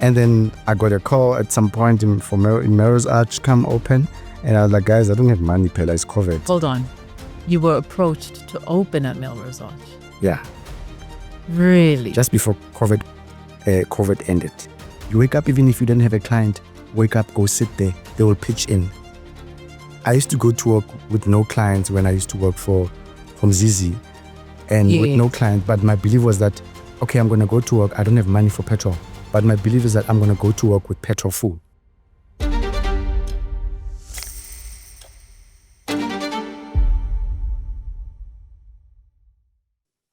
And then I got a call at some point for Melrose Arch, come open. And I was like, guys, I don't have money, Pella, it's COVID. Hold on. You were approached to open at Melrose Arch? Yeah. Really? Just before COVID ended. You wake up, even if you don't have a client, wake up, go sit there. They will pitch in. I used to go to work with no clients when I used to work from Zizi and with no client. But my belief was that, okay, I'm going to go to work. I don't have money for petrol. But my belief is that I'm going to go to work with petrol full.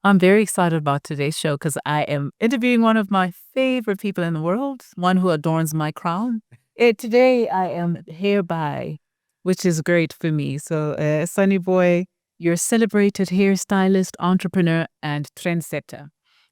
I'm very excited about today's show because I am interviewing one of my favorite people in the world, one who adorns my crown. Today I am hereby, which is great for me. So, Sonnyboy, you're a celebrated hairstylist, entrepreneur, and trendsetter.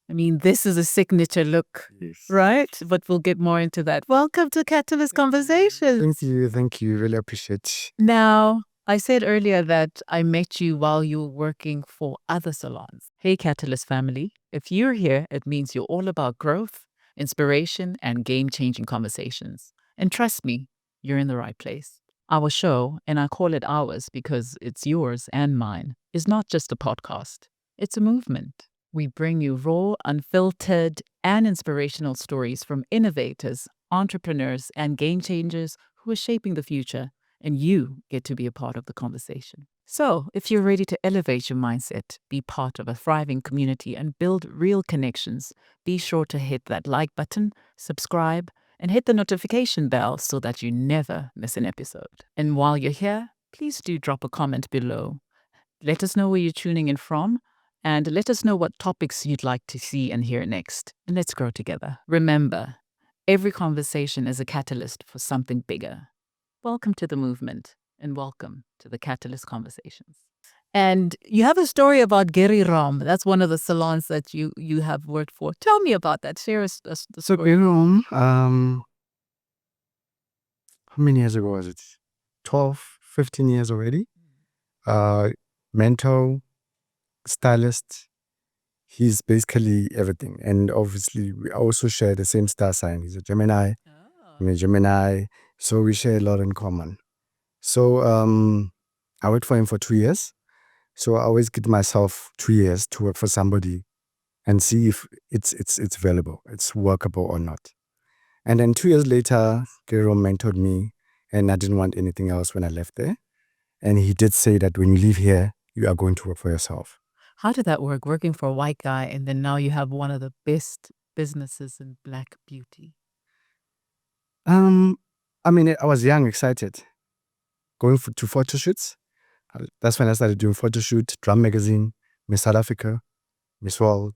I mean, this is a signature look, right? But we'll get more into that. Welcome to Catalyst Conversations. Thank you. Really appreciate it. Now, I said earlier that I met you while you were working for other salons. Hey, Catalyst family. If you're here, it means you're all about growth, inspiration, and game-changing conversations. And trust me, you're in the right place. Our show, and I call it ours because it's yours and mine, is not just a podcast. It's a movement. We bring you raw, unfiltered, and inspirational stories from innovators, entrepreneurs, and game changers who are shaping the future, and you get to be a part of the conversation. So, if you're ready to elevate your mindset, be part of a thriving community, and build real connections, be sure to hit that like button, subscribe, and hit the notification bell so that you never miss an episode. And while you're here, please do drop a comment below. Let us know where you're tuning in from, and let us know what topics you'd like to see and hear next. And let's grow together. Remember, every conversation is a catalyst for something bigger. Welcome to the movement, and welcome to the Catalyst Conversations. And you have a story about Gary Ram. That's one of the salons that you have worked for. Tell me about that. Share us the story. So Gary Ram, how many years ago was it? 12, 15 years already. Mentor, stylist. He's basically everything. And obviously, we also share the same star sign. He's a Gemini. I'm a Gemini. So we share a lot in common. So I worked for him for 2 years. So I always give myself 2 years to work for somebody and see if it's available, it's workable or not. And then 2 years later, Gero mentored me, and I didn't want anything else when I left there. And he did say that when you leave here, you are going to work for yourself. How did that work, working for a white guy, and then now you have one of the best businesses in Black beauty? I mean, I was young, excited, going to photo shoots. That's when I started doing photo shoot, Drum Magazine, Miss South Africa, Miss World.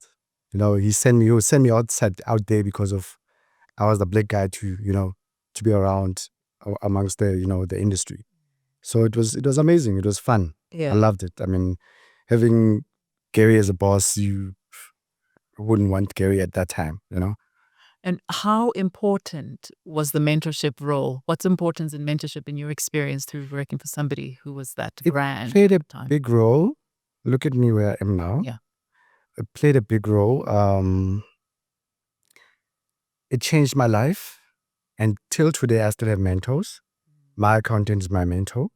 You know, he would send me out there because of I was the black guy to be around amongst the industry. So it was amazing. It was fun. Yeah. I loved it. I mean, having Gary as a boss, you wouldn't want Gary at that time, And how important was the mentorship role? What's importance in mentorship in your experience through working for somebody who was that grand? It played a time? big role. Look at me where I am now. Yeah. It played a big role. It changed my life. And till today, I still have mentors. My accountant is my mentor.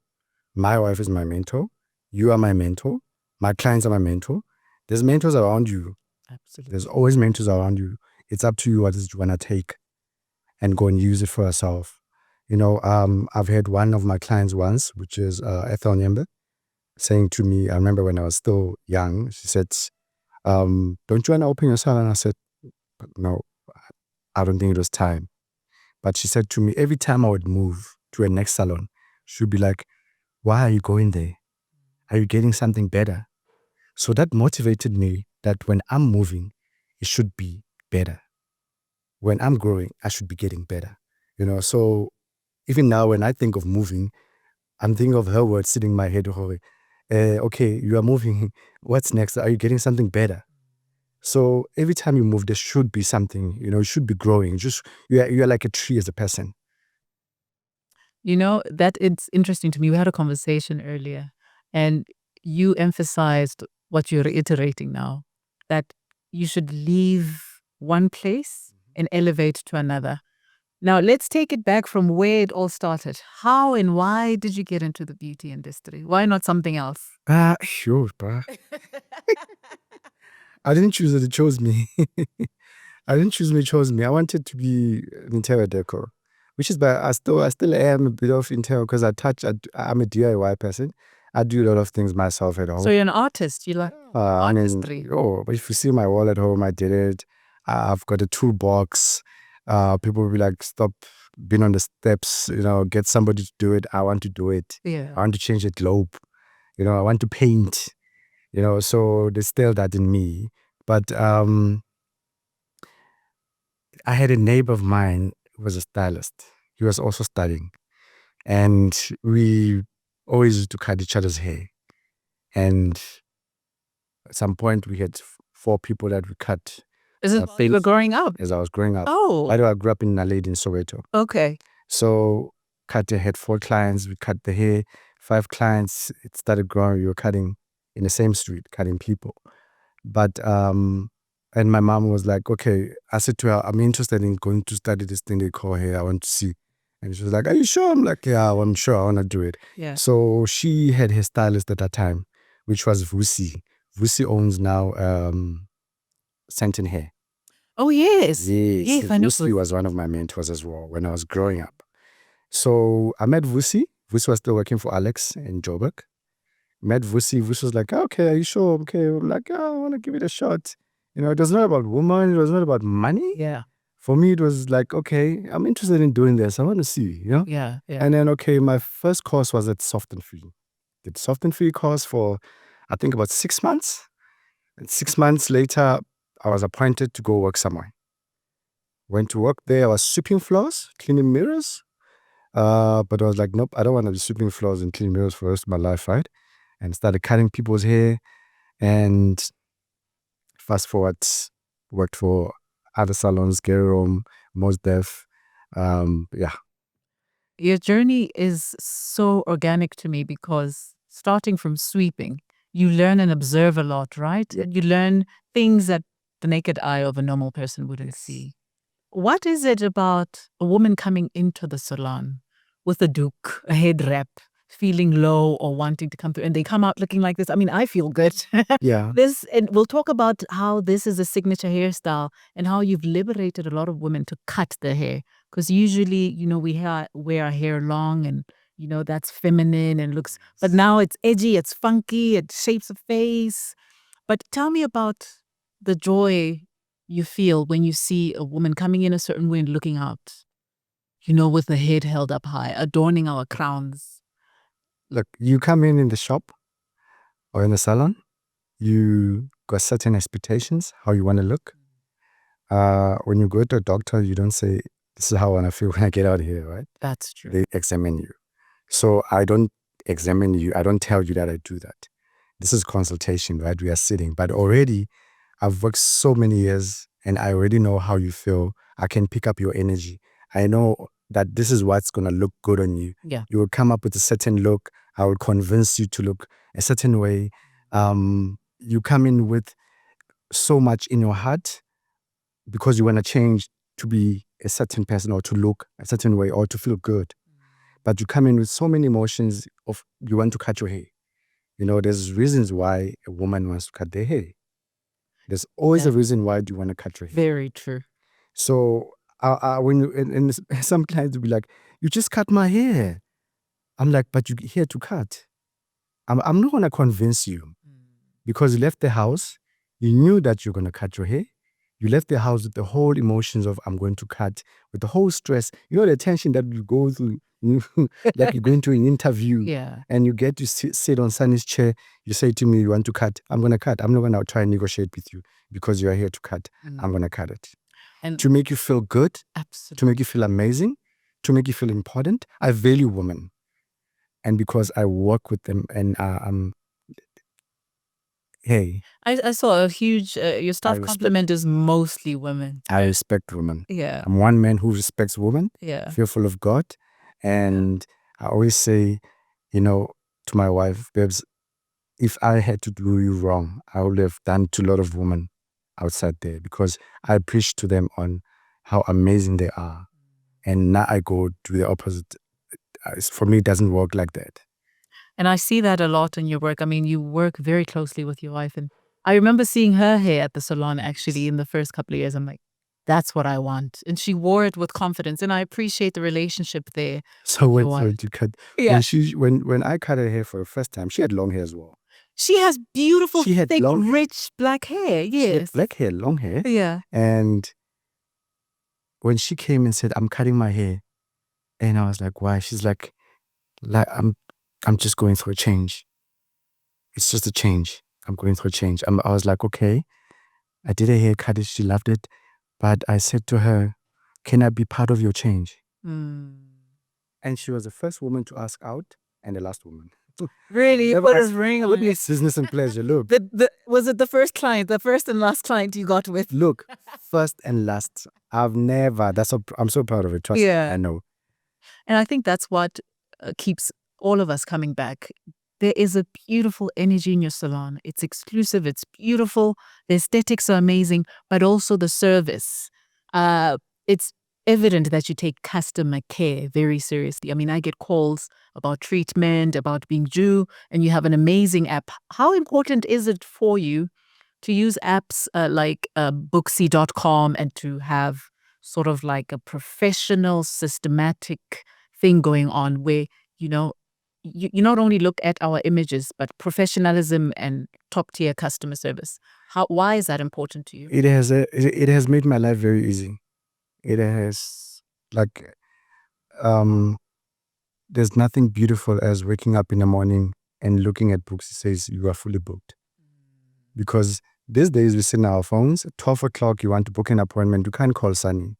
My wife is my mentor. You are my mentor. My clients are my mentor. There's mentors around you. Absolutely. There's always mentors around you. It's up to you what you want to take and go and use it for yourself. I've had one of my clients once, which is Ethel Nyembe, saying to me, I remember when I was still young, she said, don't you want to open your salon? And I said, no, I don't think it was time. But she said to me, every time I would move to a next salon, she'd be like, why are you going there? Are you getting something better? So that motivated me that when I'm moving, it should be better. When I'm growing, I should be getting better. So even now when I think of moving, I'm thinking of her words sitting in my head. Okay, you are moving. What's next? Are you getting something better? So every time you move, there should be something, you should be growing. Just you're like a tree as a person. That it's interesting to me. We had a conversation earlier and you emphasized what you're reiterating now, that you should leave one place and elevate to another. Now, let's take it back from where it all started. How and why did you get into the beauty industry? Why not something else? Sure, bruh. I didn't choose it, it chose me. I didn't choose me, it chose me. I wanted to be an interior decor, which is, but I still am a bit of interior because I'm a DIY person. I do a lot of things myself at home. So you're an artist. You like artistry. But if you see my wall at home, I did it. I've got a toolbox. People will be like, stop being on the steps, get somebody to do it. I want to do it. Yeah. I want to change the globe. I want to paint. So there's still that in me. But I had a neighbor of mine who was a stylist. He was also studying. And we always used to cut each other's hair. And at some point, we had 4 people that we cut. Is it while you were growing up? As I was growing up. Oh. I grew up in Naledi in Soweto. Okay. So cut the had 4 clients. We cut the hair. 5 clients. It started growing. We were cutting in the same street, cutting people. But and my mom was like, okay. I said to her, I'm interested in going to study this thing they call hair. I want to see. And she was like, are you sure? I'm like, yeah, I'm sure. I want to do it. Yeah. So she had her stylist at that time, which was Vusi. Vusi owns now Sentin Hair. Oh, yes. Yes. I know. Vusi was one of my mentors as well when I was growing up. So I met Vusi. Vusi was still working for Alex in Joburg. Met Vusi. Vusi was like, okay, are you sure? Okay. I'm like, oh, I want to give it a shot. It was not about woman. It was not about money. Yeah. For me, it was like, okay, I'm interested in doing this. I want to see, Yeah. And then, okay, my first course was at Soft and Free. Did Soft and Free course for, I think, about 6 months. And 6 months later, I was appointed to go work somewhere. Went to work there. I was sweeping floors, cleaning mirrors. But I was like, nope, I don't want to be sweeping floors and cleaning mirrors for the rest of my life, right? And started cutting people's hair. And fast forward, worked for other salons, Gary Rome, Most Def. Yeah. Your journey is so organic to me because starting from sweeping, you learn and observe a lot, right? Yeah. And you learn things that the naked eye of a normal person wouldn't see. What is it about a woman coming into the salon with a doek, a head wrap, feeling low or wanting to come through, and they come out looking like this? I mean, I feel good. Yeah. And we'll talk about how this is a signature hairstyle and how you've liberated a lot of women to cut their hair. Because usually, we wear our hair long and, that's feminine and looks, but now it's edgy, it's funky, it shapes a face. But tell me about the joy you feel when you see a woman coming in a certain way and looking out, with the head held up high, adorning our crowns. Look, you come in the shop or in the salon, you got certain expectations, how you want to look. When you go to a doctor, you don't say, this is how I want to feel when I get out of here, right? That's true. They examine you. So I don't examine you. I don't tell you that I do that. This is consultation, right? We are sitting. But already, I've worked so many years and I already know how you feel. I can pick up your energy. I know that this is what's going to look good on you. Yeah. You will come up with a certain look. I will convince you to look a certain way. You come in with so much in your heart because you want to change to be a certain person or to look a certain way or to feel good. But you come in with so many emotions of you want to cut your hair. There's reasons why a woman wants to cut their hair. There's always a reason why you want to cut your hair. Very true. So when you, and some clients will be like, you just cut my hair. I'm like, but you're here to cut. I'm not going to convince you because you left the house. You knew that you're going to cut your hair. You left the house with the whole emotions of I'm going to cut, with the whole stress. The tension that you go through, like you're going to an interview. Yeah. And you get to sit on Sonny's chair. You say to me, you want to cut. I'm going to cut. I'm not going to try and negotiate with you because you are here to cut. I'm going to cut it. And to make you feel good. Absolutely. To make you feel amazing. To make you feel important. I value women. And because I work with them and hey. I saw a huge, your staff complement is mostly women. I respect women. Yeah. I'm one man who respects women. Yeah. Fearful of God. And I always say, to my wife, babes, if I had to do you wrong, I would have done to a lot of women outside there because I preach to them on how amazing they are. and now I go do the opposite. For me, it doesn't work like that. And I see that a lot in your work. I mean, you work very closely with your wife. And I remember seeing her hair at the salon actually in the first couple of years. I'm like, that's what I want. And she wore it with confidence. And I appreciate the relationship there. So with your when wife. you cut, Yeah. when I cut her hair for the first time, she had long hair as well. She has beautiful, She had thick, long hair. rich black hair. She had Yes. black hair, long hair. Yeah. And when she came and said, "I'm cutting my hair," and I was like, "Why?" She's like I'm just going through a change. It's just a change. I'm going through a change. I was like, okay. I did a haircut. She loved it. But I said to her, can I be part of your change? Mm. And she was the first woman to ask out and the last woman. Really? Never What asked- is ring on Look, it? it's business and pleasure. Look, Was it the first client, the first and last client you got with? look, first and last. I've never. I'm so proud of it. Trust me, Yeah. I know. And I think that's what keeps all of us coming back. There is a beautiful energy in your salon. It's exclusive. It's beautiful. The aesthetics are amazing, but also the service. It's evident that you take customer care very seriously. I mean, I get calls about treatment, about being due, and you have an amazing app. How important is it for you to use apps like Booksy.com and to have sort of like a professional, systematic thing going on where, you not only look at our images, but professionalism and top tier customer service? Why is that important to you? It has made my life very easy. It has like there's nothing beautiful as waking up in the morning and looking at books. It says you are fully booked. Because these days we sit on our phones. At 12 o'clock, you want to book an appointment. You can't call Sonny.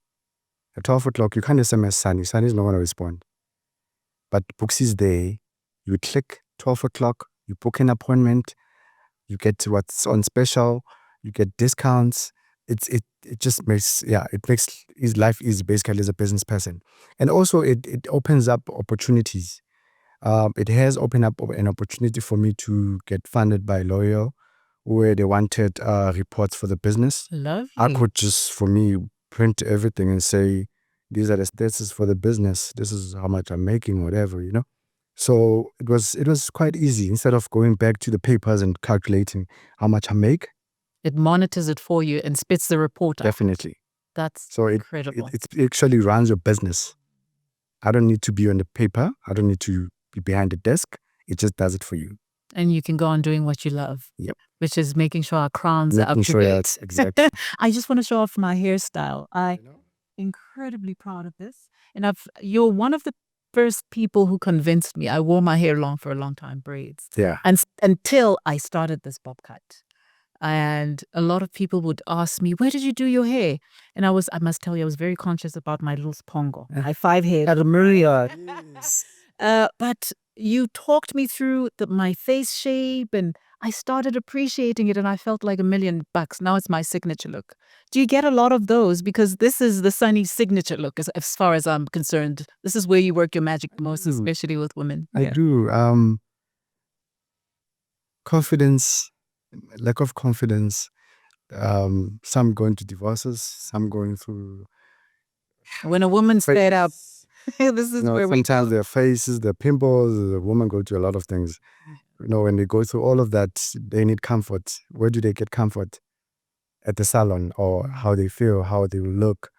At 12 o'clock, you can't SMS Sonny. Sonny's not going to respond. But books is there. You click 12 o'clock, you book an appointment. You get what's on special. You get discounts. It just makes his life easy basically as a business person. And also it opens up opportunities. It has opened up an opportunity for me to get funded by a lawyer where they wanted reports for the business. Lovely. I could just, for me, print everything and say, these are the statuses for the business. This is how much I'm making, whatever, So it was quite easy. Instead of going back to the papers and calculating how much I make. It monitors it for you and spits the report out. Definitely. That's So incredible. it actually runs your business. I don't need to be on the paper. I don't need to be behind the desk. It just does it for you. And you can go on doing what you love. Yep. Which is making sure our crowns are up Making to sure date. that's exactly. I just want to show off my hairstyle. I'm incredibly proud of this. And you're one of the first people who convinced me. I wore my hair long for a long time, braids. Yeah. And until I started this bob cut. And a lot of people would ask me, where did you do your hair? And I must tell you, I was very conscious about my little spongo. I have 5 hairs. But you talked me through my face shape and I started appreciating it and I felt like $1 million. Now it's my signature look. Do you get a lot of those? Because this is the Sonny signature look as far as I'm concerned. This is where you work your magic the most, especially with women. I do. Confidence, lack of confidence. Some going to divorces, some going through. When a woman's fed up, this is where sometimes their faces, their pimples, the women go through a lot of things. When they go through all of that, they need comfort. Where do they get comfort? At the salon, or how they feel, how they look.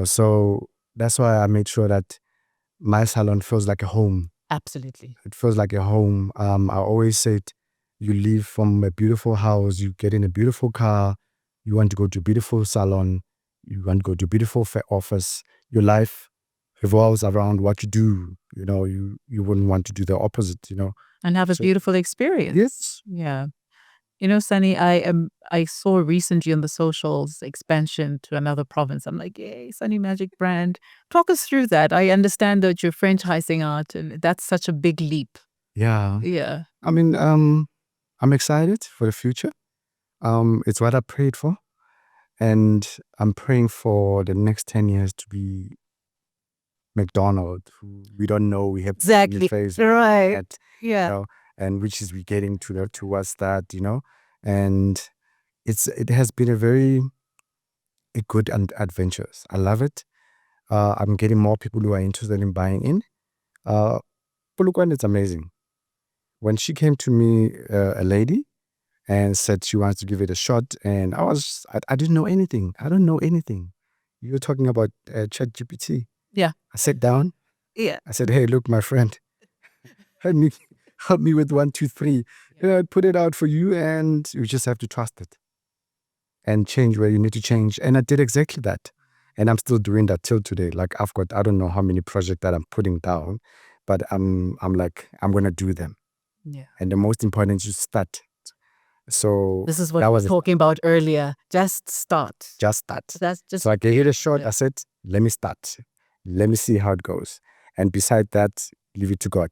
So that's why I made sure that my salon feels like a home. Absolutely. It feels like a home. I always said, you leave from a beautiful house, you get in a beautiful car, you want to go to a beautiful salon, you want to go to a beautiful office. Your life revolves around what you do. You wouldn't want to do the opposite. And have a beautiful experience. Yes. Yeah. Sonny, I saw recently on the socials expansion to another province. I'm like, yay, Sonny Magic brand. Talk us through that. I understand that you're franchising out and that's such a big leap. Yeah. Yeah. I mean, I'm excited for the future. It's what I prayed for. And I'm praying for the next 10 years to be McDonald's, who we don't know. We have exactly phase right. At, Yeah. And which is we getting towards that, and it has been a good and adventurous. I love it. I'm getting more people who are interested in buying in. Polokwane, it's amazing. When she came to me, a lady, and said she wants to give it a shot, and I didn't know anything. I don't know anything. You were talking about ChatGPT. Yeah. I sat down. Yeah. I said, "Hey, look, my friend, help me, help me with 1, 2, 3. I put it out for you, and you just have to trust it and change where you need to change." And I did exactly that, and I'm still doing that till today. Like I don't know how many projects that I'm putting down, but I'm gonna do them. Yeah. And the most important is start. So This is what that we was were talking about earlier. Just start. just start. That's just So I gave it a shot. I said, let me start. Let me see how it goes. And beside that, leave it to God.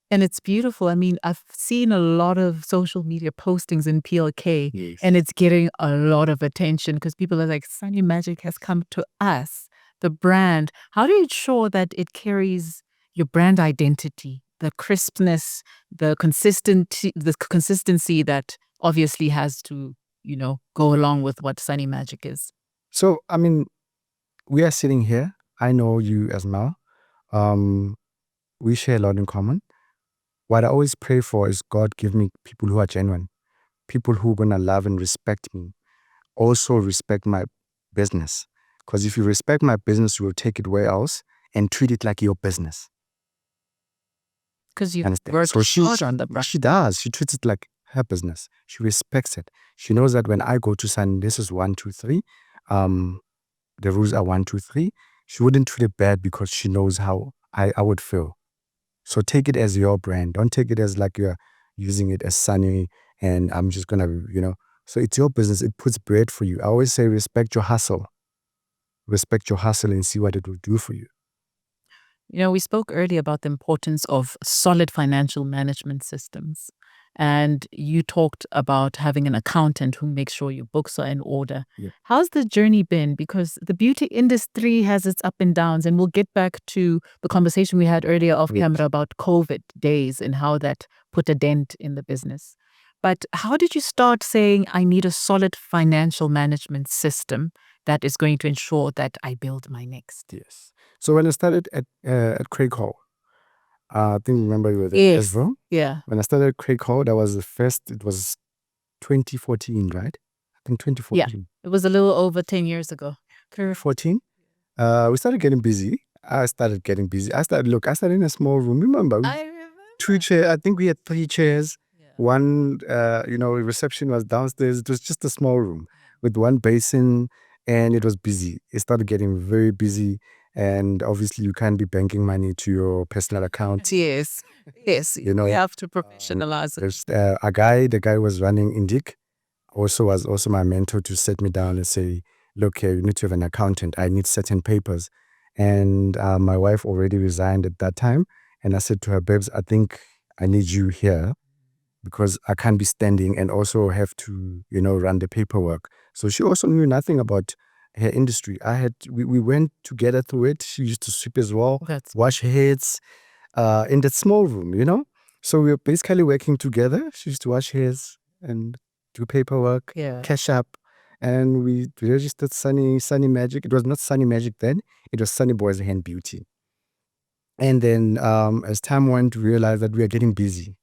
And it's beautiful. I mean, I've seen a lot of social media postings in PLK, Yes. and it's getting a lot of attention because people are like, Sonny Magic has come to us, the brand. How do you ensure that it carries your brand identity, the crispness, the consistency that obviously has to, go along with what Sonny Magic is? So, I mean, we are sitting here. I know you as Mel. We share a lot in common. What I always pray for is God give me people who are genuine, people who are going to love and respect me, also respect my business. Because if you respect my business, you will take it where else and treat it like your business. Because you Understand? work So hard on the brand. she does. She treats it like her business. She respects it. She knows that when I go to sign, this is 1, 2, 3. The rules are 1, 2, 3. She wouldn't treat it bad because she knows how I would feel. So take it as your brand. Don't take it as like you're using it as Sunny and I'm just gonna, So it's your business. It puts bread for you. I always say respect your hustle. Respect your hustle and see what it will do for you. We spoke earlier about the importance of solid financial management systems. And you talked about having an accountant who makes sure your books are in order. Yeah. How's the journey been? Because the beauty industry has its up and downs. And we'll get back to the conversation we had earlier off camera about COVID days and how that put a dent in the business. But how did you start saying, I need a solid financial management system that is going to ensure that I build my next? Yes. So when I started at Craig Hall, I think remember you were there Yes. as well. Yeah. When I started at Craig Hall, that was the first. It was 2014, right? I think 2014. Yeah. It was a little over 10 years ago. 14. We started getting busy. I started in a small room. Remember? I remember. 2 chairs. I think we had 3 chairs. Yeah. One, reception was downstairs. It was just a small room with one basin, and it was busy. It started getting very busy, and obviously you can't be banking money to your personal account. Yes. Yes. We have to professionalize it. There's a guy. The guy was running Indic. Was also my mentor to set me down and say, look, you need to have an accountant. I need certain papers. And my wife already resigned at that time. And I said to her, babes, I think I need you here because I can't be standing and also have to, run the paperwork. So she also knew nothing about her industry. We went together through it. She used to sweep as well, wash heads in that small room. So we were basically working together. She used to wash hairs and do paperwork, cash up, and we registered Sonny Magic. It was not Sonny Magic then; it was Sonny Boy's Hand Beauty. And then, as time went, we realized that we are getting busy,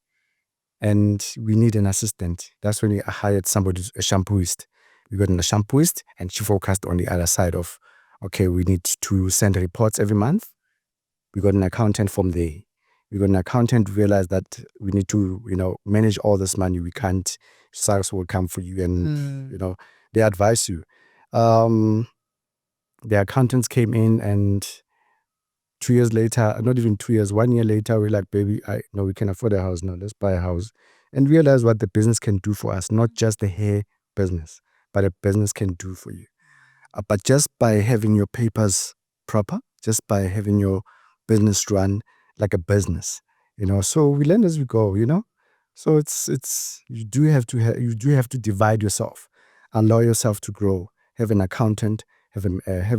and we need an assistant. That's when we hired somebody, a shampooist. We got a shampooist, and she focused on the other side of, okay, we need to send reports every month. We got an accountant from there. We got an accountant, realized that we need to, manage all this money. We can't, SARS will come for you and, they advise you. The accountants came in and 2 years later, not even 2 years, 1 year later, we're like, baby, we can afford a house now. Let's buy a house and realize what the business can do for us, not just the hair business, but a business can do for you. But just by having your papers proper, just by having your business run like a business, so we learn as we go, so it's you do have to divide yourself, allow yourself to grow, have an accountant, have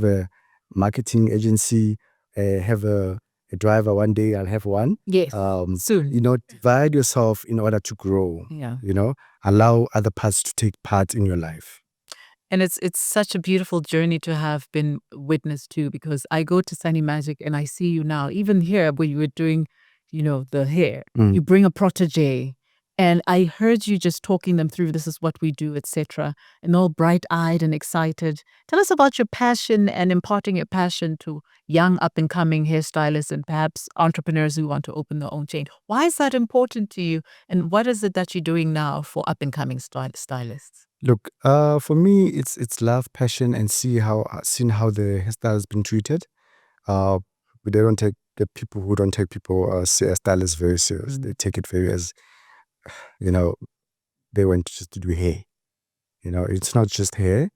a marketing agency, have a driver. One day I'll have one. Yes. Soon. Divide yourself in order to grow. Yeah. Allow other parts to take part in your life. And it's such a beautiful journey to have been witness to, because I go to Sonny Magic and I see you now, even here where you were doing, the hair. You bring a protege. And I heard you just talking them through, this is what we do, etc. And all bright-eyed and excited. Tell us about your passion and imparting your passion to young up-and-coming hairstylists and perhaps entrepreneurs who want to open their own chain. Why is that important to you? And what is it that you're doing now for up-and-coming stylists? Look, for me, it's love, passion, and seeing how the hairstyle has been treated. They don't take the people who don't take people stylists very serious. They take it very as they went just to do hair. It's not just hair,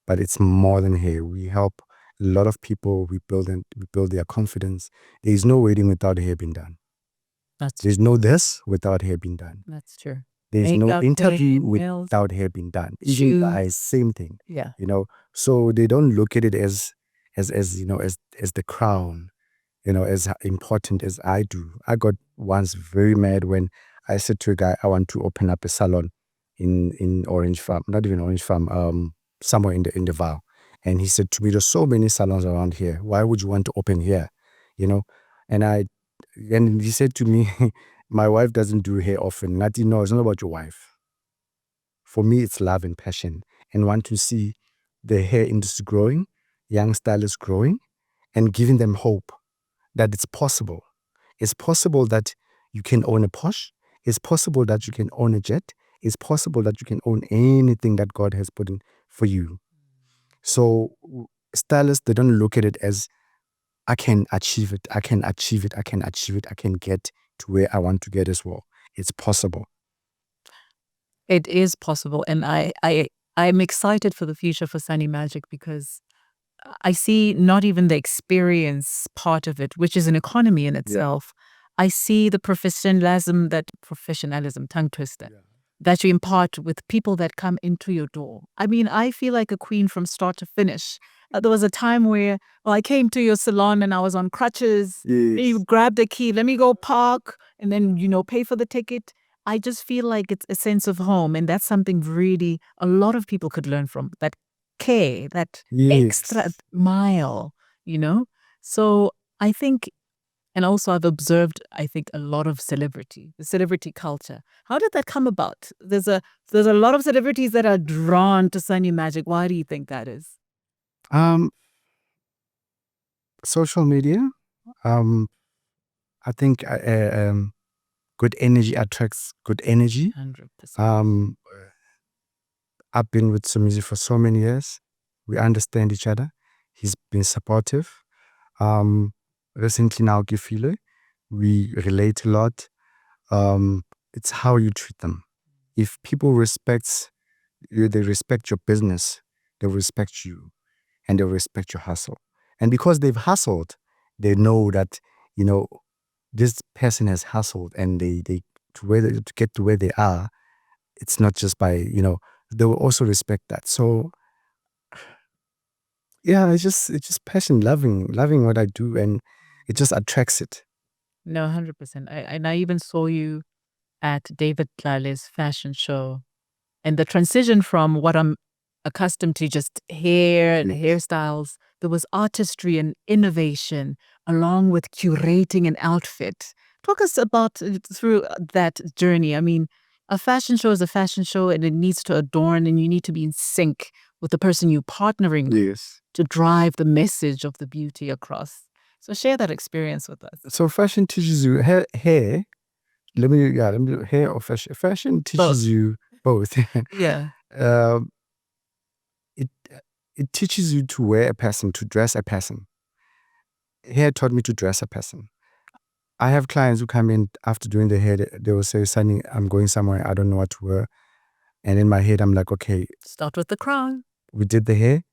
but it's more than hair. We help a lot of people. We build their confidence. There is no wedding without hair being done. There's no this without hair being done. That's true. There's no Makeup, interview nails, without hair being done. shoes. Even guys, same thing. Yeah. So they don't look at it as the crown, as important as I do. I got once very mad when I said to a guy, I want to open up a salon in Orange Farm, not even Orange Farm, somewhere in the Val. And he said to me, there's so many salons around here. Why would you want to open here? And he said to me, my wife doesn't do hair often. Nothing, no, it's not about your wife. For me, it's love and passion, and want to see the hair industry growing, young stylists growing, and giving them hope that it's possible. It's possible that you can own a Porsche. It's possible that you can own a jet. It's possible that you can own anything that God has put in for you. So stylists, they don't look at it as, I can achieve it, I can achieve it, I can achieve it, I can get to where I want to get as well. It's possible. It is possible. And I'm excited for the future for Sonny Magic, because I see not even the experience part of it, which is an economy in itself. I see the professionalism, tongue twister, that you impart with people that come into your door. I mean, I feel like a queen from start to finish. There was a time where I came to your salon and I was on crutches. Yes. You grabbed the key, let me go park, and then, pay for the ticket. I just feel like it's a sense of home. And that's something really a lot of people could learn from. That care, that extra mile, So I think, and also I've observed, I think, a lot of the celebrity culture. How did that come about? There's a lot of celebrities that are drawn to Sonny Magic. Why do you think that is? Social media. I think good energy attracts good energy. 100%. I've been with Somizi for so many years. We understand each other. He's been supportive. Recently now, Gifile, we relate a lot. It's how you treat them. If people respect you, they respect your business, they respect you, and they respect your hustle. And because they've hustled, they know that, this person has hustled, and they to get to where they are, it's not just by, they will also respect that. So yeah, it's just passion, loving what I do, and it just attracts it. No, 100%. I even saw you at David Tlale's fashion show, and the transition from what I'm accustomed to, just hair and hairstyles, there was artistry and innovation along with curating an outfit. Talk us about through that journey. I mean, a fashion show is a fashion show, and it needs to adorn, and you need to be in sync with the person you're partnering with to drive the message of the beauty across. So share that experience with us. So fashion teaches you hair. Let me hair or fashion. Fashion teaches you both. Yeah. It teaches you to wear a person, to dress a person. Hair taught me to dress a person. I have clients who come in after doing the hair. They will say, "Sonny, I'm going somewhere. I don't know what to wear." And in my head, I'm like, okay. Start with the crown. We did the hair.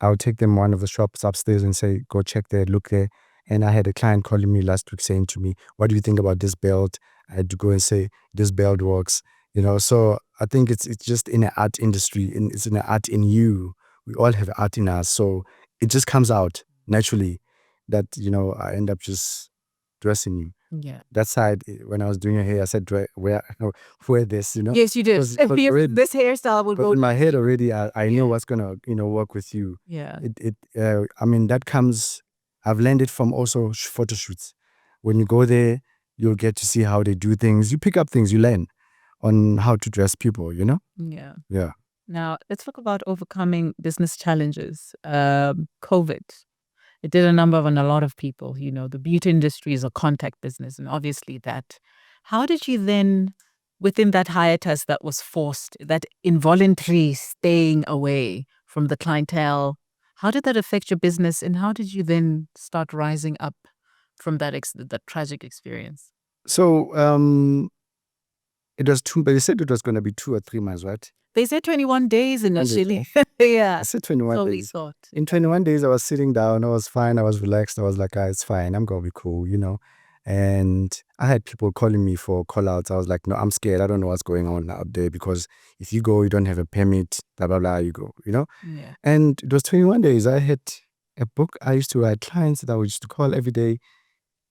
I'll take them one of the shops upstairs and say, go check there, look there. And I had a client calling me last week saying to me, what do you think about this belt? I had to go and say, this belt works. So I think it's just in the art industry, it's in the art in you. We all have art in us. So it just comes out naturally that, I end up just dressing you. Yeah. That side, when I was doing your hair, I said, wear this, Yes, you did. Because This hairstyle would go. in my head already, I know what's gonna, work with you. Yeah. I mean, that comes. I've learned it from also photo shoots. When you go there, you'll get to see how they do things. You pick up things, you learn on how to dress people. Yeah. Yeah. Now, let's talk about overcoming business challenges. COVID. It did a number on a lot of people. The beauty industry is a contact business, and obviously that. How did you then, within that hiatus that was forced, that involuntary staying away from the clientele, how did that affect your business, and how did you then start rising up from that tragic experience? So it was but you said it was going to be 2 or 3 months, right? They said 21 days initially. I Yeah. said 21 So we days. thought. In 21 days, I was sitting down. I was fine. I was relaxed. I was like, it's fine. I'm going to be cool, And I had people calling me for call outs. I was like, no, I'm scared. I don't know what's going on out there because if you go, you don't have a permit, blah, blah, blah, you go, Yeah. And it was 21 days. I had a book. I used to write clients that I used to call every day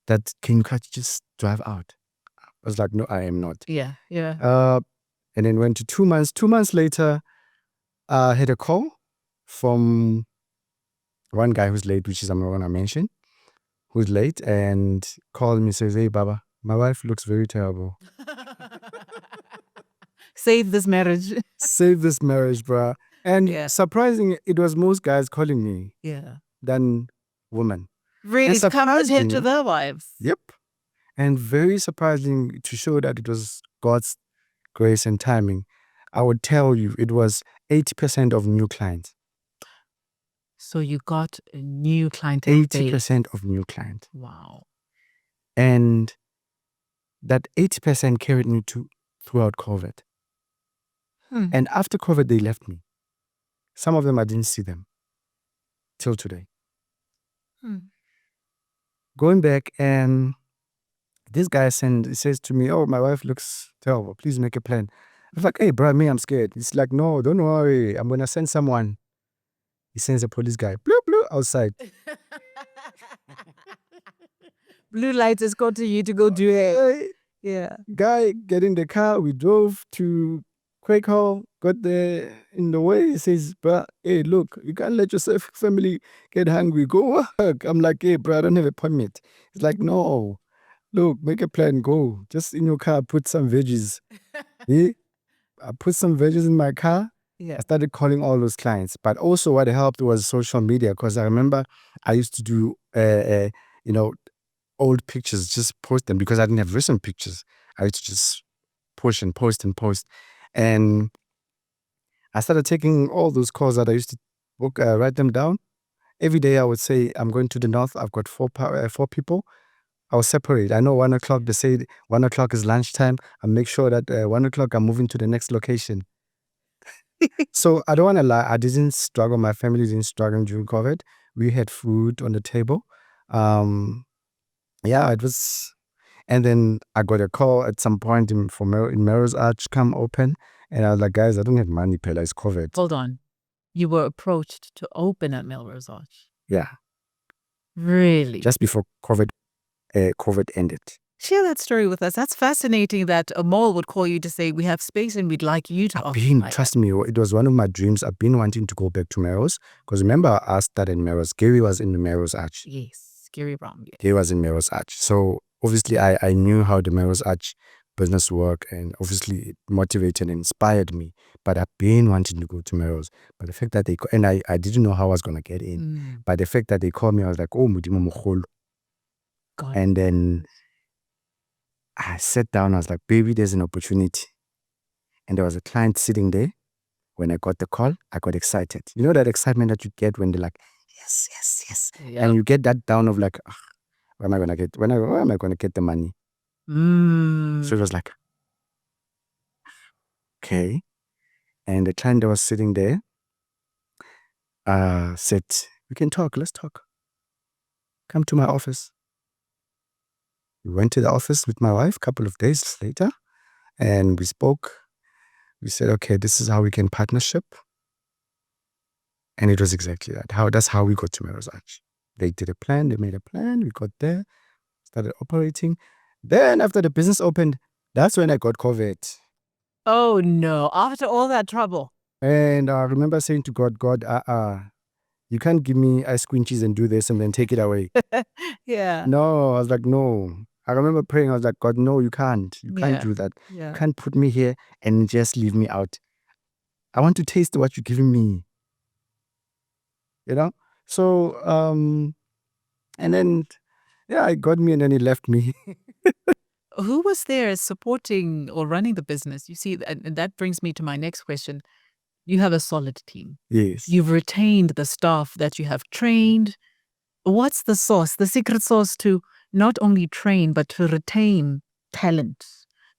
that, can you just drive out? I was like, no, I am not. Yeah. Yeah. And then went to 2 months. 2 months later, I had a call from one guy who's late, which is I'm not going to mention, who's late, and called me, says, hey, Baba, my wife looks very terrible. Save this marriage. Save this marriage, bruh. And Yeah. surprisingly, it was most guys calling me Yeah. than women. Really, And it's come head to surprisingly- their wives. Yep. And very surprising to show that it was God's grace and timing. I would tell you it was 80% of new clients. So you got a new clientele base. 80% of new clients. Wow. And that 80% carried me throughout COVID. And after COVID, they left me. Some of them, I didn't see them till today. Going back, and this guy says to me, oh, my wife looks terrible. Please make a plan. I was like, hey, bro, I'm scared. He's like, no, don't worry. I'm going to send someone. He sends a police guy, bloop, bloop, outside. Blue lights is called to you to go do it. Hey, Yeah. guy, get in the car. We drove to Quake Hall, got there in the way. He says, bro, hey, look, you can't let your family get hungry. Go work. I'm like, hey, bro, I don't have a permit. He's like, no, look, make a plan. Go. Just in your car, put some veggies. Yeah? I put some veggies in my car. Yeah. I started calling all those clients. But also what helped was social media, because I remember I used to do, old pictures, just post them because I didn't have recent pictures. I used to just push and post and post. And I started taking all those calls that I used to book, write them down. Every day I would say, I'm going to the north. I've got four people. I was separate. I know 1 o'clock, they say 1 o'clock is lunchtime. I make sure that 1 o'clock I'm moving to the next location. So I don't want to lie. I didn't struggle. My family didn't struggle during COVID. We had food on the table. Yeah, it was. And then I got a call at some point in Melrose Arch, come open. And I was like, guys, I don't have money, Pella. It's COVID. Hold on. You were approached to open at Melrose Arch. Yeah. Really? Just before COVID ended. Share that story with us. That's fascinating that a mall would call you to say, we have space and we'd like you to occupy. Trust me, it was one of my dreams. I've been wanting to go back to Melrose. Because remember, I started in Melrose. Gary was in the Melrose Arch. Yes, Gary Brown. Yeah. He was in Melrose Arch. So obviously I knew how the Melrose Arch business work, and obviously it motivated and inspired me. But I've been wanting to go to Melrose. But the fact that I didn't know how I was going to get in. But the fact that they called me, I was like, oh, Mudimo Mokholo. And then I sat down, I was like, baby, there's an opportunity. And there was a client sitting there. When I got the call, I got excited. You know that excitement that you get when they're like, yes, yes, yes. Yeah. And you get that down of like, where am I going to get, where am I going to get the money? So it was like, okay. And the client that was sitting there said, we can talk, let's talk. Come to my office. We went to the office with my wife a couple of days later, and we spoke. We said, okay, this is how we can partnership. And it was exactly that. That's how we got to Melrose Arch. They did a plan, they made a plan, we got there, started operating. Then after the business opened, that's when I got COVID. Oh no, after all that trouble. And I remember saying to God, God, you can't give me ice cream cheese and do this and then take it away. Yeah. No, I was like, no. I remember praying, I was like, God, no, you can't. You can't do that. Yeah. You can't put me here and just leave me out. I want to taste what you're giving me. You know? So, and then, yeah, it got me and then he left me. Who was there supporting or running the business? You see, and that brings me to my next question. You have a solid team. Yes. You've retained the staff that you have trained. What's the sauce, the secret sauce to not only train, but to retain talent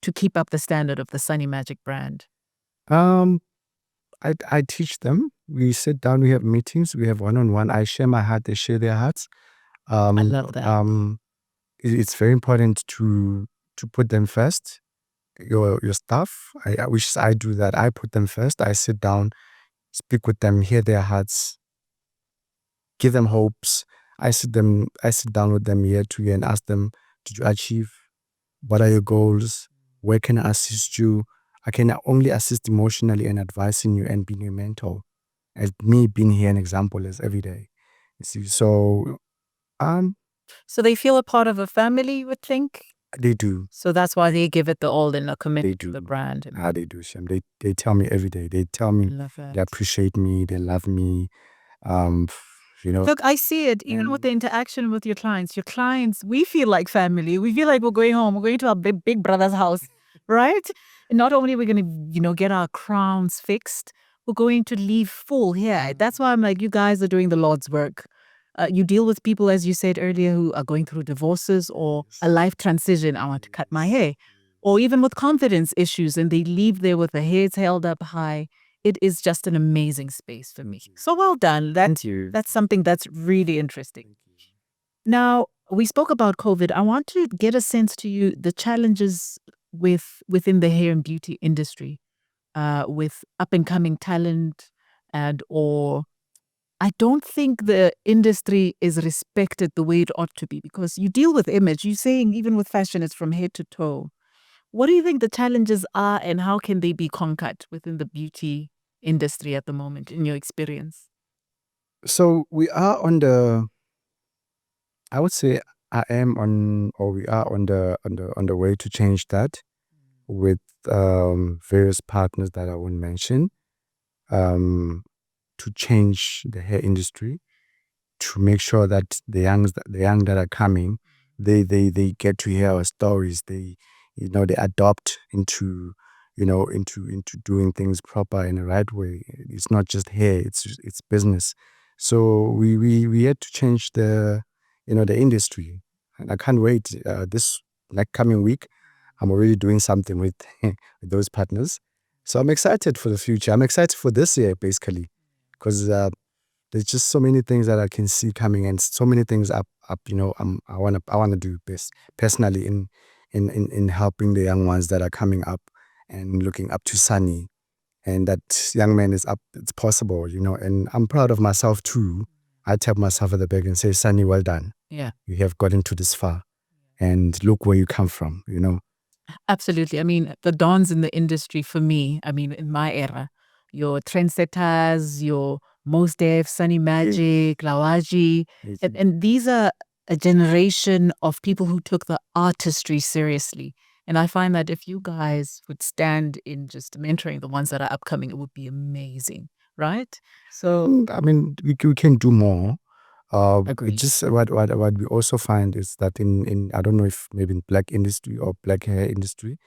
to keep up the standard of the Sonny Magic brand? I teach them. We sit down, we have meetings, we have one-on-one. I share my heart, they share their hearts. I love that. It's very important to put them first. Your staff. I wish I do that. I put them first. I sit down, speak with them, hear their hearts, give them hopes. I sit down with them year to year and ask them, did you achieve? What are your goals? Where can I assist you? I can only assist emotionally and advising you and being a mentor. And me being here an example is every day. You see, so So they feel a part of a family, you would think? they do. So that's why they give it the all in a They commitment do. to the brand. They do, Shem. They tell me every day. They tell me love they that. appreciate me, they love me. You know. Look, I see it even with the interaction with your clients. Your clients, we feel like family. We feel like we're going home. We're going to our big brother's house, right? And not only are we going to, get our crowns fixed, we're going to leave full here. That's why I'm like, you guys are doing the Lord's work. You deal with people, as you said earlier, who are going through divorces or a life transition. I want to cut my hair. Or even with confidence issues, and they leave there with their heads held up high. It is just an amazing space for me. So well done. That's something that's really interesting. Now, we spoke about COVID. I want to get a sense to you the challenges within the hair and beauty industry, with up and coming talent, and or I don't think the industry is respected the way it ought to be, because you deal with image. You're saying even with fashion, it's from head to toe. What do you think the challenges are, and how can they be conquered within the beauty industry at the moment, in your experience? So we are on the. I would say I am on, or we are on the way to change that with various partners that I won't mention, to change the hair industry, to make sure that the young that are coming, they get to hear our stories. They they adopt into into doing things proper in the right way. It's not just hair; it's business. So we had to change the the industry, and I can't wait. This like coming week, I'm already doing something with with those partners. So I'm excited for the future. I'm excited for this year basically, because there's just so many things that I can see coming, and so many things up. I wanna do best personally in helping the young ones that are coming up and looking up to Sunny, and that young man is up. It's possible, and I'm proud of myself too. I tap myself at the back and say, Sunny, well done. Yeah. You have gotten to this far, and look where you come from. Absolutely. I mean, the dons in the industry for me, I mean, in my era, your trendsetters, your Mos Def, Sonny Magic, Lawaji, and these are a generation of people who took the artistry seriously. And I find that if you guys would stand in just mentoring the ones that are upcoming, it would be amazing, right? So, I mean, we can do more. Agreed. Just what we also find is that in I don't know if maybe in black industry or black hair industry,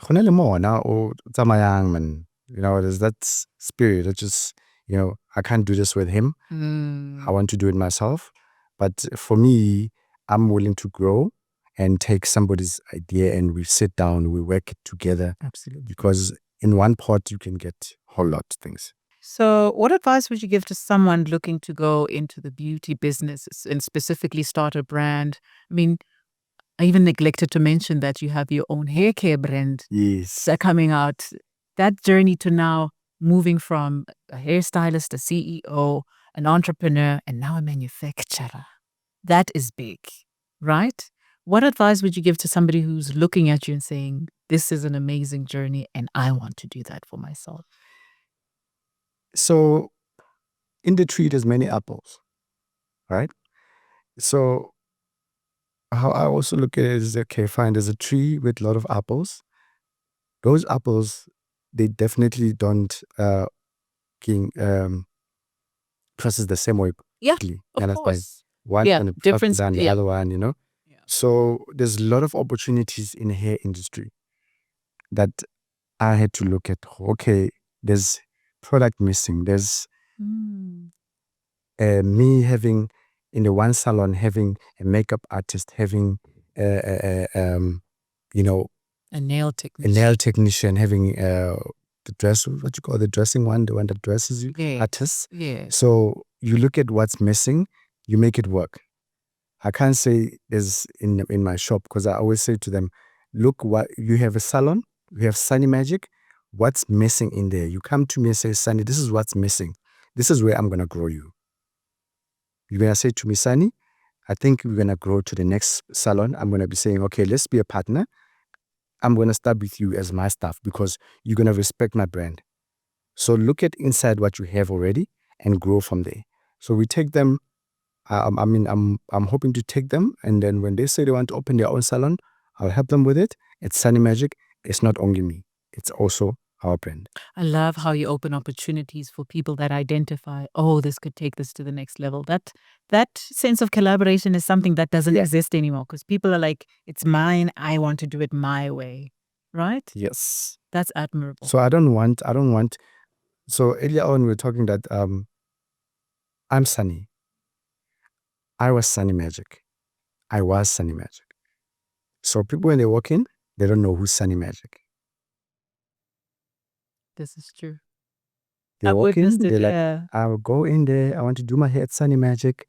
go na le mona o tsamayang, man. There's that spirit that just, I can't do this with him. I want to do it myself. But for me, I'm willing to grow and take somebody's idea, and we sit down, we work it together. Absolutely. Because in one pot, you can get a whole lot of things. So, what advice would you give to someone looking to go into the beauty business and specifically start a brand? I mean, I even neglected to mention that you have your own hair care brand Yes. that coming out. That journey to now moving from a hairstylist, a CEO, an entrepreneur, and now a manufacturer. That is big, right? What advice would you give to somebody who's looking at you and saying, this is an amazing journey and I want to do that for myself? So in the tree, there's many apples, right? So how I also look at it is, okay, fine, there's a tree with a lot of apples. Those apples, they definitely don't process the same way Yeah, quickly. of And that's like course. one's Yeah, gonna difference. than the Yeah. other one, Yeah. So there's a lot of opportunities in the hair industry that I had to look at. Okay, there's product missing. There's Mm. me having in the one salon having a makeup artist, having you know, A nail a technician. nail technician, having the dress, what you call the dressing one, the one that dresses you, Yes. artists. Yes. So you look at what's missing, you make it work. I can't say there's in my shop, because I always say to them, look, what you have a salon, you have Sonny Magic. What's missing in there? You come to me and say, Sonny, this is what's missing. This is where I'm gonna grow you. You're gonna say to me, Sonny, I think we're gonna grow to the next salon. I'm gonna be saying, okay, let's be a partner. I'm gonna start with you as my staff because you're gonna respect my brand. So look at inside what you have already and grow from there. So we take them. I'm hoping to take them, and then when they say they want to open their own salon, I'll help them with it. It's Sonny Magic. It's not only me. It's also our brand. I love how you open opportunities for people that identify, oh, this could take this to the next level. That sense of collaboration is something that doesn't exist anymore, because people are like, it's mine, I want to do it my way. Right? Yes. That's admirable. So I don't want. So earlier on we were talking that I'm Sonny. I was Sonny Magic. I was Sonny Magic. So people when they walk in, they don't know who's Sonny Magic. This is true. They I've walk in, witnessed it, they're like, yeah. I will go in there. I want to do my hair at Sonny Magic.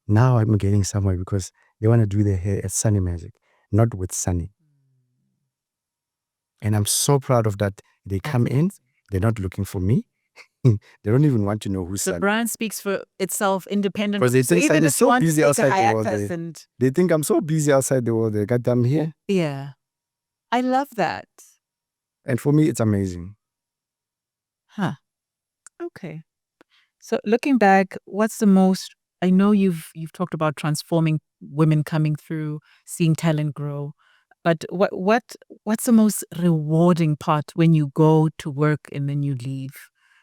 Now I'm getting somewhere because they want to do their hair at Sonny Magic, not with Sonny. And I'm so proud of that. They come in, they're not looking for me. They don't even want to know who's The Sonny. brand speaks for itself independently. Because they So think even Sonny if is you so want to busy take a outside the world. hiatus They think I'm so busy outside the world. They got them here. yeah. I love that. And for me, it's amazing. Huh. Okay. So looking back, what's the most, I know you've talked about transforming women coming through, seeing talent grow, but what's the most rewarding part when you go to work and then you leave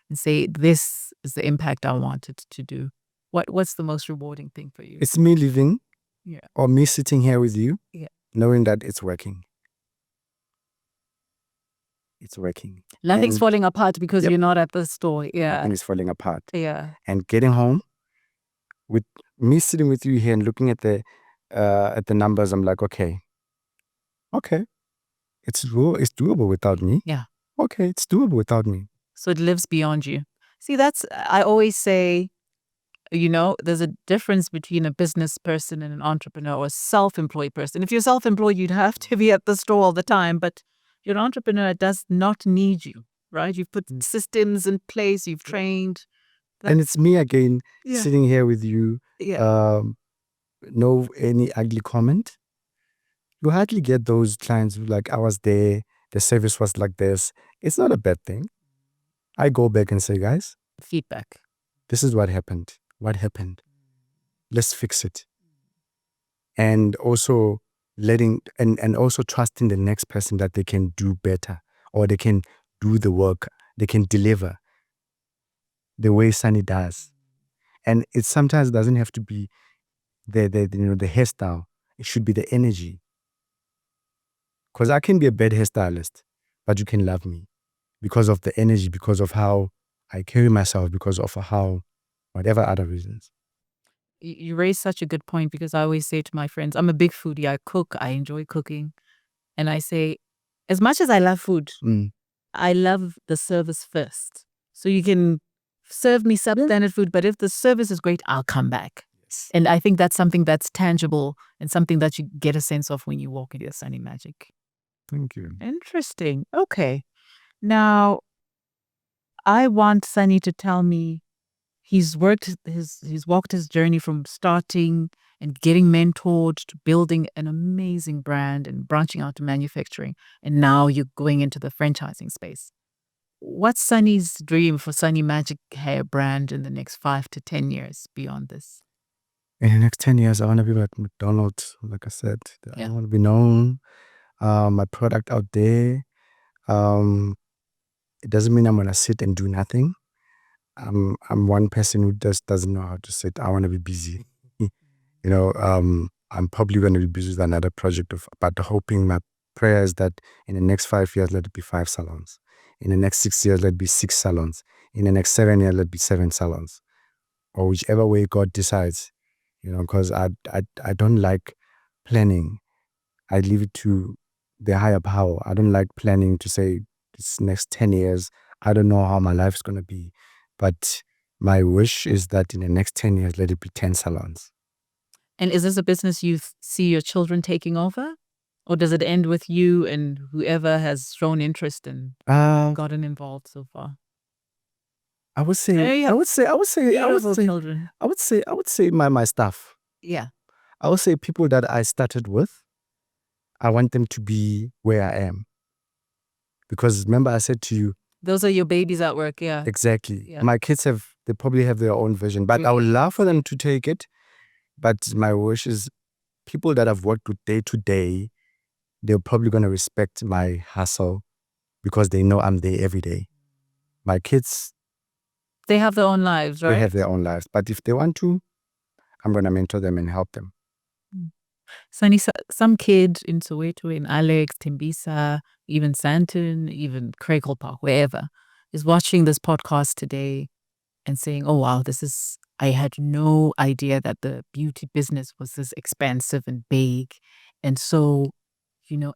and say, this is the impact I wanted to do? What's the most rewarding thing for you? It's me leaving Yeah. or me sitting here with you, Yeah. knowing that it's working. It's working. Nothing's And falling apart because Yep. you're not at the store. Yeah. nothing is falling apart. Yeah. And getting home with me sitting with you here and looking at the numbers, I'm like, okay, it's doable without me. Yeah. Okay, it's doable without me. So it lives beyond you. See, I always say, there's a difference between a business person and an entrepreneur or a self-employed person. If you're self-employed, you'd have to be at the store all the time, but your entrepreneur does not need you, right? You've put systems in place, you've trained. And it's me again, Yeah. sitting here with you. Yeah. No any ugly comment. You hardly get those clients who like, I was there, the service was like this. It's not a bad thing. I go back and say, guys, Feedback. this is what happened. What happened? Let's fix it. And also letting and also trusting the next person that they can do better, or they can do the work, they can deliver the way Sunny does. And it sometimes doesn't have to be the hairstyle. It should be the energy. Because I can be a bad hairstylist, but you can love me because of the energy, because of how I carry myself, because of how, whatever other reasons. You raise such a good point, because I always say to my friends, I'm a big foodie. I cook. I enjoy cooking. And I say, as much as I love food, I love the service first. So you can serve me substandard food, but if the service is great, I'll come back. Yes. And I think that's something that's tangible and something that you get a sense of when you walk into Sonny Magic. Thank you. Interesting. Okay. Now, I want Sonny to tell me he's walked his journey from starting and getting mentored to building an amazing brand and branching out to manufacturing. And now you're going into the franchising space. What's Sonny's dream for Sonny Magic hair brand in the next 5 to 10 years beyond this? In the next 10 years, I want to be like McDonald's, like I said. I Yeah. want to be known, my product out there. It doesn't mean I'm going to sit and do nothing. I'm one person who just doesn't know how to sit. I want to be busy. I'm probably going to be busy with another project but hoping, my prayer is that in the next 5 years, let it be 5 salons. In the next 6 years, let it be 6 salons. In the next 7 years, let it be 7 salons. Or whichever way God decides, because I don't like planning. I leave it to the higher power. I don't like planning to say this next 10 years, I don't know how my life's going to be. But my wish is that in the next 10 years, let it be 10 salons. And is this a business you see your children taking over? Or does it end with you and whoever has shown interest and gotten involved so far? I would say Children. I would say my staff. Yeah. I would say people that I started with, I want them to be where I am. Because remember I said to you, those are your babies at work, yeah. Exactly. Yeah. My kids they probably have their own vision, but I would love for them to take it. But my wish is people that I've worked with day to day, they're probably going to respect my hustle because they know I'm there every day. My kids, they have their own lives, right? They have their own lives. But if they want to, I'm going to mentor them and help them. Sonny, some kid in Soweto, in Alex, Timbisa, even Santon, even Craighill Park, wherever, is watching this podcast today and saying, oh, wow, I had no idea that the beauty business was this expansive and big and so,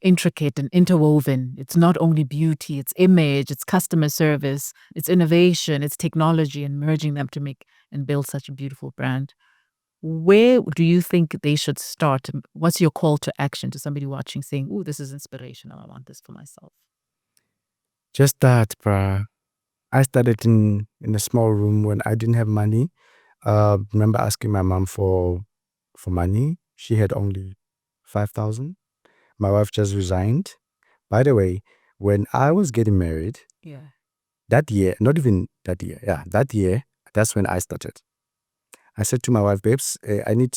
intricate and interwoven. It's not only beauty, it's image, it's customer service, it's innovation, it's technology, and merging them to make and build such a beautiful brand. Where do you think they should start? What's your call to action to somebody watching saying, oh, this is inspirational, I want this for myself? Just that, bruh. I started in a small room when I didn't have money. Remember asking my mom for money. She had only 5,000. My wife just resigned. By the way, when I was getting married, that year, not even that year, that year, that's when I started. I said to my wife, babes, I need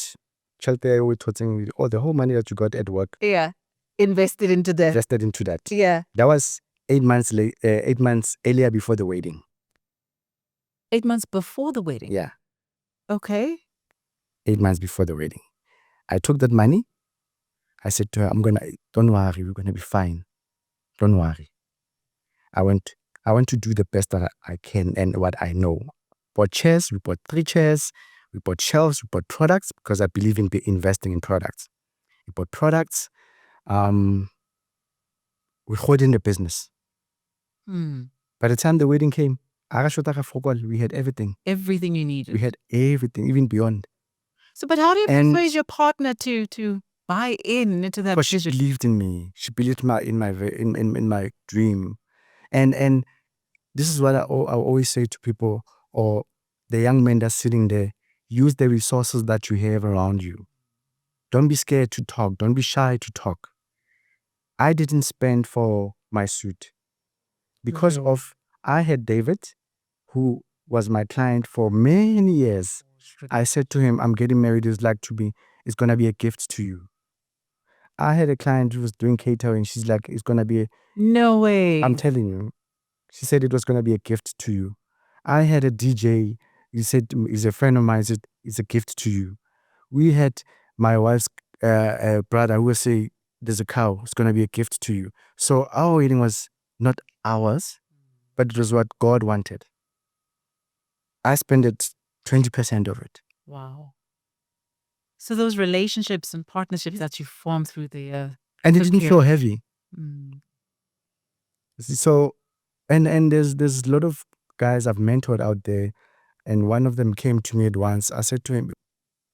shelter with the whole money that you got at work. Yeah. Invested into that. Yeah. That was 8 months 8 months earlier before the wedding. 8 months before the wedding? Yeah. Okay. 8 months before the wedding. I took that money. I said to her, don't worry, we're going to be fine. Don't worry. I want to do the best that I can and what I know. Bought chairs, we bought 3 chairs, we bought shelves, we bought products because I believe in investing in products. We bought products. We hold in the business. By the time the wedding came, we had everything. Everything you needed. We had everything, even beyond. So, but how do you persuade your partner to buy into that? Because she believed in me. She believed in my dream. And this is what I always say to people, or the young men that's sitting there, use the resources that you have around you. Don't be scared to talk. Don't be shy to talk. I didn't spend for my suit because of I had David, who was my client for many years. I said to him, I'm getting married. It's going to be a gift to you. I had a client who was doing catering. She's like, it's going to be no way. I'm telling you. She said it was going to be a gift to you. I had a DJ. He said, he's a friend of mine. He said, it's a gift to you. We had my wife's brother who would say, there's a cow. It's going to be a gift to you. So our wedding was not ours, but it was what God wanted. I spent 20% of it. Wow. So those relationships and partnerships that you formed through the and it didn't feel heavy. So and there's a lot of guys I've mentored out there, and one of them came to me at once. I said to him,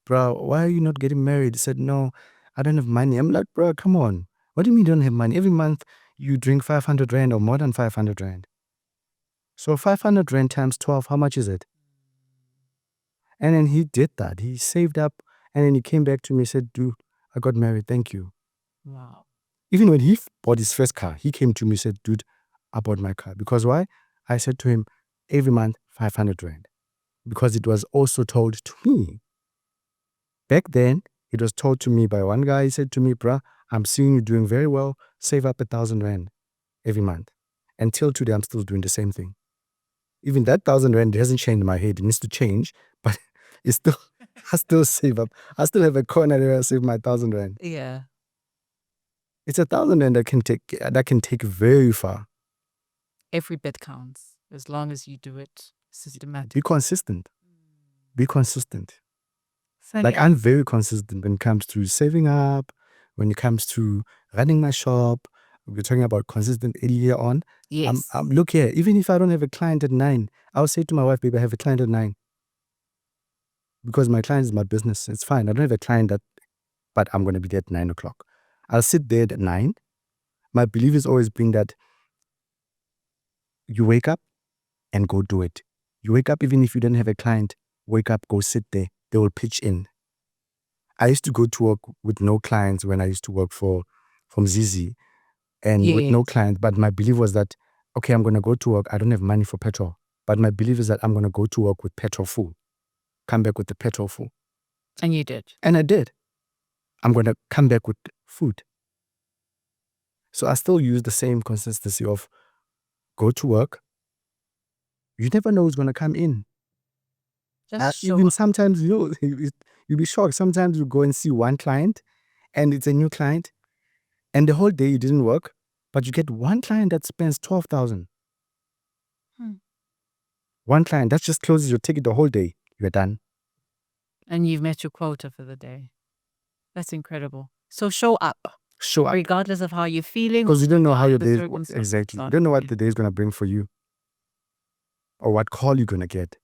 bro, why are you not getting married? He said, no, I don't have money. I'm like, bro, come on. What do you mean you don't have money? Every month you drink 500 rand or more than 500 rand. So 500 rand times 12, how much is it? And then he did that. He saved up And then he came back to me and said, dude, I got married. Thank you. Wow. Even when he bought his first car, he came to me and said, dude, I bought my car. Because why? I said to him, every month, 500 Rand. Because it was also told to me. Back then, it was told to me by one guy. He said to me, bruh, I'm seeing you doing very well. Save up 1,000 Rand every month. Until today, I'm still doing the same thing. Even that 1,000 Rand hasn't changed in my head. It needs to change, but it's still, I still save up. I still have a corner where I save my 1,000 Rand. Yeah. It's 1,000 Rand that can take very far. Every bit counts as long as you do it systematically. Be consistent. Be consistent. Sonny, Like, I'm very consistent when it comes to saving up, when it comes to running my shop. We're talking about consistent 80 year on. yes. Look here, even if I don't have a client at 9, I'll say to my wife, baby, I have a client at 9. Because my client is my business. It's fine. I don't have a client but I'm going to be there at 9 o'clock. I'll sit there at 9. My belief has always been that you wake up and go do it. You wake up even if you don't have a client, wake up, go sit there. They will pitch in. I used to go to work with no clients when I used to work from Zizi and with no Yes. clients. But my belief was that, okay, I'm going to go to work. I don't have money for petrol. But my belief is that I'm going to go to work with petrol full. Come back with the petrol full. And you did. And I did. I'm going to come back with food. So I still use the same consistency of go to work. You never know who's going to come in. Just show Even up. sometimes, you'll be shocked. Sometimes you go and see one client and it's a new client and the whole day you didn't work, but you get one client that spends 12,000. One client that just closes your ticket the whole day. You're done. And you've met your quota for the day. That's incredible. So show up. Show up. Regardless of how you're feeling. Because you don't know how your the day circumstances exactly. are. You don't know what the day is going to bring for you or what call you're going to get.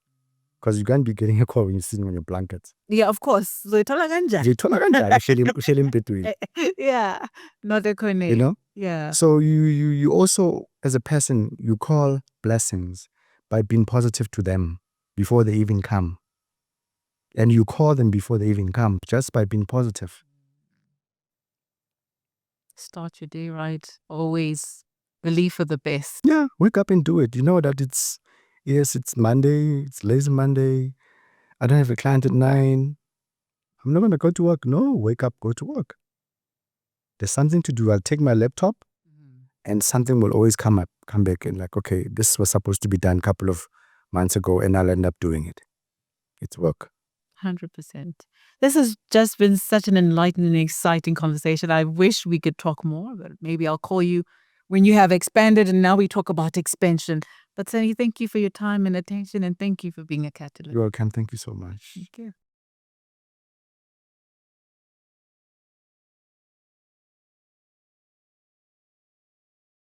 Because you can't be getting a call when you're sitting on your blankets. Yeah, of course. Zoyithola kanjani? Ngiyithola kanjani uhleli embedweni? Yeah. Not a connect. You know? Yeah. So you also, as a person, you call blessings by being positive to them before they even come. And you call them before they even come just by being positive. Start your day right. Always believe for the best. Yeah, wake up and do it. You know that it's Monday, it's lazy Monday. I don't have a client at 9. I'm not going to go to work. No, wake up, go to work. There's something to do. I'll take my laptop and something will always come back and like, okay, this was supposed to be done a couple of months ago and I'll end up doing it. It's work. 100%. This has just been such an enlightening, exciting conversation. I wish we could talk more, but maybe I'll call you when you have expanded and now we talk about expansion. But Sonny, thank you for your time and attention and thank you for being a catalyst. You're welcome. Thank you so much. Thank you.